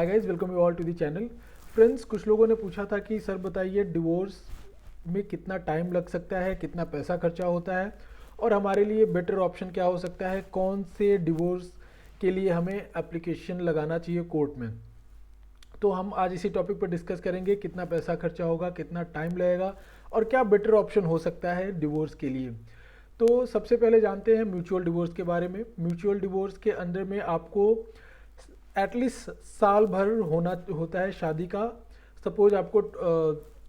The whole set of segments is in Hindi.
Hi guys, welcome you all to the channel. Friends, कुछ लोगों ने पूछा था कि सर बताइए डिवोर्स में कितना टाइम लग सकता है, कितना पैसा खर्चा होता है और हमारे लिए बेटर ऑप्शन क्या हो सकता है, कौन से डिवोर्स के लिए हमें एप्लीकेशन लगाना चाहिए कोर्ट में। तो हम आज इसी टॉपिक पर डिस्कस करेंगे कितना पैसा खर्चा होगा, कितना टाइम लगेगा और क्या बेटर ऑप्शन हो सकता है डिवोर्स के लिए। तो सबसे पहले जानते हैं म्यूचुअल डिवोर्स के बारे में। म्यूचुअल डिवोर्स के अंदर में आपको एटलीस्ट साल भर होना होता है शादी का। सपोज आपको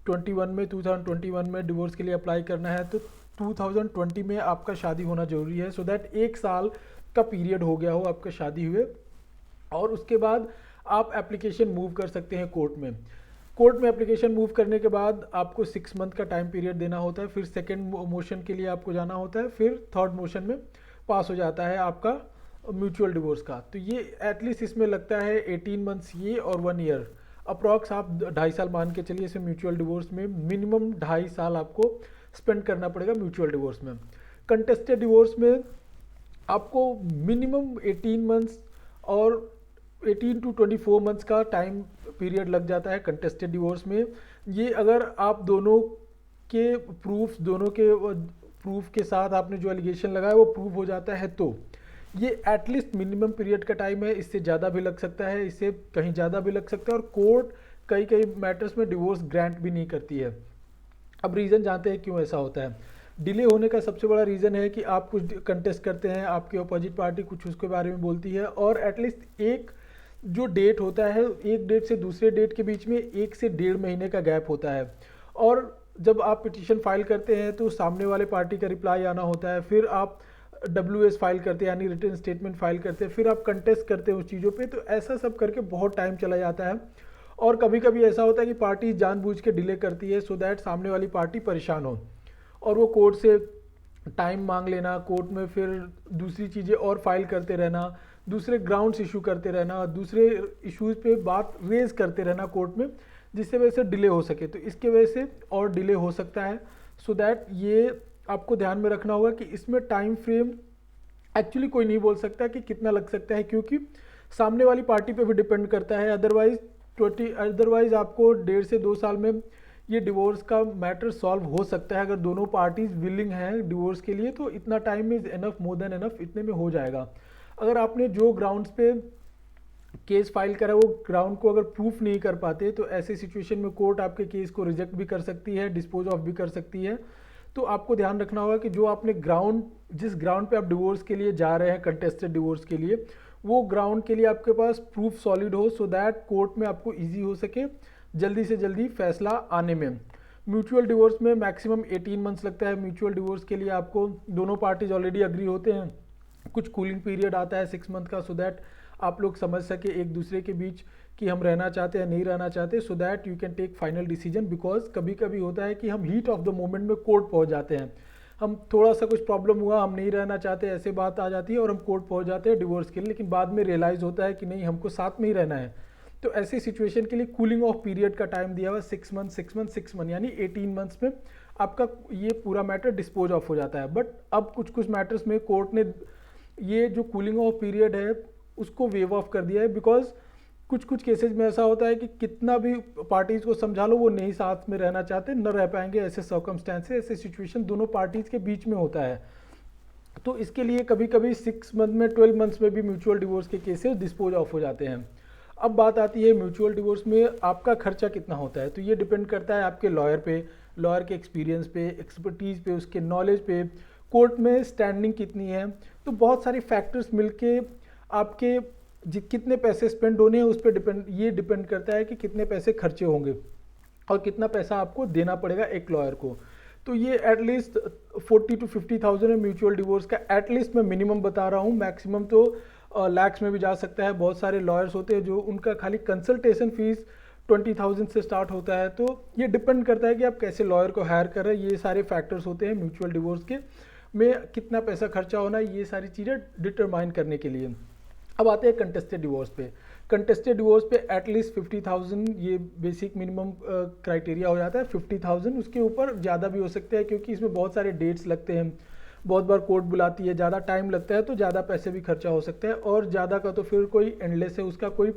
2021 में डिवोर्स के लिए अप्लाई करना है तो 2020 में आपका शादी होना जरूरी है, सो दैट एक साल का पीरियड हो गया हो आपका शादी हुए। और उसके बाद आप एप्लीकेशन मूव कर सकते हैं कोर्ट में। कोर्ट में एप्लीकेशन मूव करने के बाद आपको 6 मंथ का टाइम पीरियड देना होता है, फिर सेकेंड मोशन के लिए आपको जाना होता है, फिर थर्ड मोशन में पास हो जाता है आपका म्यूचुअल डिवोर्स का। तो ये एटलीस्ट इसमें लगता है 18 मंथ्स ये और 1 ईयर, अप्रॉक्स आप 2.5 साल मान के चलिए। इसे म्यूचुअल डिवोर्स में मिनिमम 2.5 साल आपको स्पेंड करना पड़ेगा म्यूचुअल डिवोर्स में। कंटेस्टेड डिवोर्स में आपको मिनिमम 18 मंथ्स और 18 टू 24 मंथ्स का टाइम पीरियड लग जाता है कंटेस्टेड डिवोर्स में। ये अगर आप दोनों के प्रूफ के साथ आपने जो एलिगेशन लगाया वो प्रूव हो जाता है तो ये एटलीस्ट मिनिमम पीरियड का टाइम है। इससे ज़्यादा भी लग सकता है, इससे कहीं ज़्यादा भी लग सकता है और कोर्ट कई कई मैटर्स में डिवोर्स ग्रांट भी नहीं करती है। अब रीज़न जानते हैं क्यों ऐसा होता है। डिले होने का सबसे बड़ा रीज़न है कि आप कुछ कंटेस्ट करते हैं, आपकी अपोजिट पार्टी कुछ उसके बारे में बोलती है और एटलीस्ट एक जो डेट होता है, एक डेट से दूसरे डेट के बीच में 1 से 1.5 महीने का गैप होता है। और जब आप पिटीशन फाइल करते हैं तो सामने वाले पार्टी का रिप्लाई आना होता है, फिर आप WS फाइल करते हैं यानी रिटन स्टेटमेंट फाइल करते हैं, फिर आप कंटेस्ट करते हैं उस चीज़ों पे। तो ऐसा सब करके बहुत टाइम चला जाता है और कभी कभी ऐसा होता है कि पार्टी जानबूझ के डिले करती है सो दैट सामने वाली पार्टी परेशान हो और वो कोर्ट से टाइम मांग लेना, कोर्ट में फिर दूसरी चीज़ें और फाइल करते रहना, दूसरे ग्राउंड्स इशू करते रहना, दूसरे इश्यूज पे बात रेज करते रहना कोर्ट में, जिससे वजह से डिले हो सके। तो इसके वजह से और डिले हो सकता है। सो दैट ये आपको ध्यान में रखना होगा कि इसमें टाइम फ्रेम एक्चुअली कोई नहीं बोल सकता कि कितना लग सकता है, क्योंकि सामने वाली पार्टी पे भी डिपेंड करता है। अदरवाइज आपको 1.5 से 2 साल में ये डिवोर्स का मैटर सॉल्व हो सकता है। अगर दोनों पार्टीज विलिंग हैं डिवोर्स के लिए तो इतना time is enough, more than enough, इतने में हो जाएगा। अगर आपने जो ग्राउंड्स पे केस फाइल करा वो ग्राउंड को अगर प्रूफ नहीं कर पाते तो ऐसे सिचुएशन में कोर्ट आपके केस को रिजेक्ट भी कर सकती है, डिस्पोज ऑफ भी कर सकती है। तो आपको ध्यान रखना होगा कि जो आपने जिस ग्राउंड पे आप डिवोर्स के लिए जा रहे हैं, कंटेस्टेड डिवोर्स के लिए, वो ग्राउंड के लिए आपके पास प्रूफ सॉलिड हो सो दैट कोर्ट में आपको ईजी हो सके जल्दी से जल्दी फैसला आने में। म्यूचुअल डिवोर्स में मैक्सिमम 18 मंथ्स लगता है। म्यूचुअल डिवोर्स के लिए आपको दोनों पार्टीज ऑलरेडी अग्री होते हैं, कुछ कूलिंग पीरियड आता है 6 मंथ का, सो दैट आप लोग समझ सके एक दूसरे के बीच कि हम रहना चाहते हैं नहीं रहना चाहते, so that you can take final decision. Because कभी कभी होता है कि हम हीट ऑफ द मोमेंट में कोर्ट पहुंच जाते हैं, हम थोड़ा सा कुछ प्रॉब्लम हुआ, हम नहीं रहना चाहते, ऐसे बात आ जाती है और हम कोर्ट पहुंच जाते हैं डिवोर्स के लिए, लेकिन बाद में रियलाइज़ होता है कि नहीं, हमको साथ में ही रहना है। तो ऐसी सिचुएशन के लिए कूलिंग ऑफ पीरियड का टाइम दिया हुआ 6 मंथ यानी 18 मंथ्स में आपका ये पूरा मैटर डिस्पोज ऑफ हो जाता है। बट अब कुछ कुछ मैटर्स में कोर्ट ने ये जो कूलिंग ऑफ पीरियड है उसको वेव ऑफ कर दिया है। बिकॉज कुछ कुछ केसेस में ऐसा होता है कि कितना भी पार्टीज को समझा लो वो नहीं साथ में रहना चाहते, न रह पाएंगे। ऐसे सर्कमस्टेंसेस, ऐसे सिचुएशन दोनों पार्टीज के बीच में होता है। तो इसके लिए कभी कभी 6 मंथ में, 12 मंथ्स में भी म्यूचुअल डिवोर्स के केसेस डिस्पोज ऑफ हो जाते हैं। अब बात आती है म्यूचुअल डिवोर्स में आपका खर्चा कितना होता है। तो ये डिपेंड करता है आपके लॉयर पे, लॉयर के एक्सपीरियंस पे, एक्सपर्टीज़ पे, उसके नॉलेज पे, कोर्ट में स्टैंडिंग कितनी है। तो बहुत सारे फैक्टर्स मिलके आपके कितने पैसे स्पेंड होने हैं उस पर डिपेंड करता है कि कितने पैसे खर्चे होंगे और कितना पैसा आपको देना पड़ेगा एक लॉयर को। तो ये एटलीस्ट 40 to 50,000 है म्यूचुअल डिवोर्स का। एटलीस्ट मैं मिनिमम बता रहा हूँ, मैक्सिमम तो लैक्स में भी जा सकता है। बहुत सारे लॉयर्स होते हैं जो उनका खाली कंसल्टेशन फीस 20,000 से स्टार्ट होता है। तो ये डिपेंड करता है कि आप कैसे लॉयर को हायर कर रहे हैं। ये सारे फैक्टर्स होते हैं म्यूचुअल डिवोर्स के में कितना पैसा खर्चा होना, ये सारी चीज़ें डिटरमाइन करने के लिए। अब आते हैं कंटेस्टेड डिवोर्स पे। कंटेस्टेड डिवोर्स पे एटलीस्ट 50,000 ये बेसिक मिनिमम क्राइटेरिया हो जाता है। 50,000, उसके ऊपर ज़्यादा भी हो सकते हैं क्योंकि इसमें बहुत सारे डेट्स लगते हैं, बहुत बार कोर्ट बुलाती है, ज़्यादा टाइम लगता है तो ज़्यादा पैसे भी खर्चा हो सकता है। और ज़्यादा का तो फिर कोई एंडलेस है, उसका कोई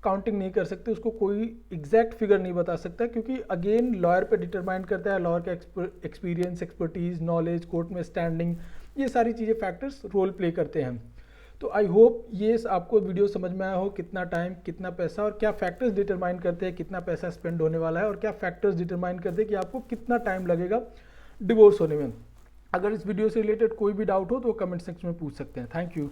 काउंटिंग नहीं कर सकते, उसको कोई एग्जैक्ट फिगर नहीं बता सकता, क्योंकि अगेन लॉयर पे डिटरमाइन करता है, लॉयर का एक्सपीरियंस, एक्सपर्टीज, नॉलेज, कोर्ट में स्टैंडिंग, ये सारी चीज़ें फैक्टर्स रोल प्ले करते हैं। तो आई होप ये आपको वीडियो समझ में आया हो, कितना टाइम, कितना पैसा और क्या फैक्टर्स डिटरमाइन करते हैं कितना पैसा स्पेंड होने वाला है, और क्या फैक्टर्स डिटरमाइन करते हैं कि आपको कितना टाइम लगेगा डिवोर्स होने में। अगर इस वीडियो से रिलेटेड कोई भी डाउट हो तो कमेंट सेक्शन में पूछ सकते हैं। Thank you.